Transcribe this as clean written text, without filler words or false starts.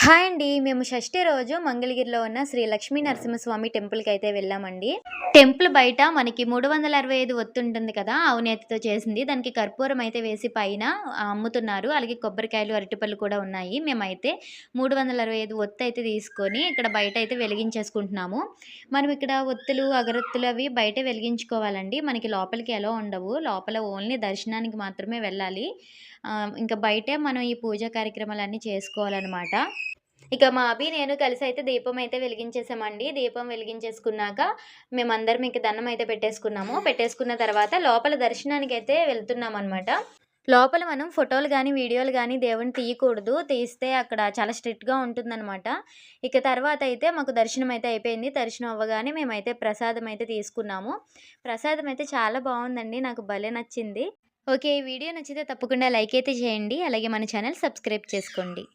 Hi అండి. మేము షష్ఠి రోజు మంగళగిరిలో ఉన్న శ్రీ లక్ష్మీ నరసింహస్వామి టెంపుల్‌కి అయితే వెళ్ళామండి. టెంపుల్ బయట మనకి 365 ఒత్తు ఉంటుంది కదా! అవినేతితో చేసింది. దానికి కర్పూరం అయితే వేసి పైన అమ్ముతున్నారు. అలాగే కొబ్బరికాయలు, అరటిపళ్ళు కూడా ఉన్నాయి. మేమైతే 365 ఒత్తు అయితే తీసుకొని ఇక్కడ బయట అయితే వెలిగించేసుకుంటున్నాము. మనం ఇక్కడ ఒత్తులు, అగరొత్తులు అవి బయటే వెలిగించుకోవాలండి. మనకి లోపలికి ఎలో ఉండవు. లోపల ఓన్లీ దర్శనానికి మాత్రమే వెళ్ళాలి. ఇంకా బయటే మనం ఈ పూజా కార్యక్రమాలన్నీ చేసుకోవాలనమాట. ఇక మా అభి, నేను కలిసైతే దీపం అయితే వెలిగించేసామండి. దీపం వెలిగించేసుకున్నాక మేమందరం ఇంక దండం అయితే పెట్టేసుకున్నాము. పెట్టేసుకున్న తర్వాత లోపల దర్శనానికైతే వెళ్తున్నామనమాట. లోపల మనం ఫోటోలు గానీ, వీడియోలు గానీ దేవుడిని తీయకూడదు. తీస్తే అక్కడ చాలా స్ట్రిక్ట్‌గా ఉంటుందనమాట. ఇక తర్వాత అయితే మాకు దర్శనం అయితే అయిపోయింది. దర్శనం అవ్వగానే మేమైతే ప్రసాదం అయితే తీసుకున్నాము. ప్రసాదం అయితే చాలా బావుందండి. నాకు భలే నచ్చింది. ఓకే. ఈ వీడియో నచ్చితే తప్పకుండా లైక్ అయితే చేయండి. అలాగే మన ఛానల్ సబ్స్క్రైబ్ చేసుకోండి.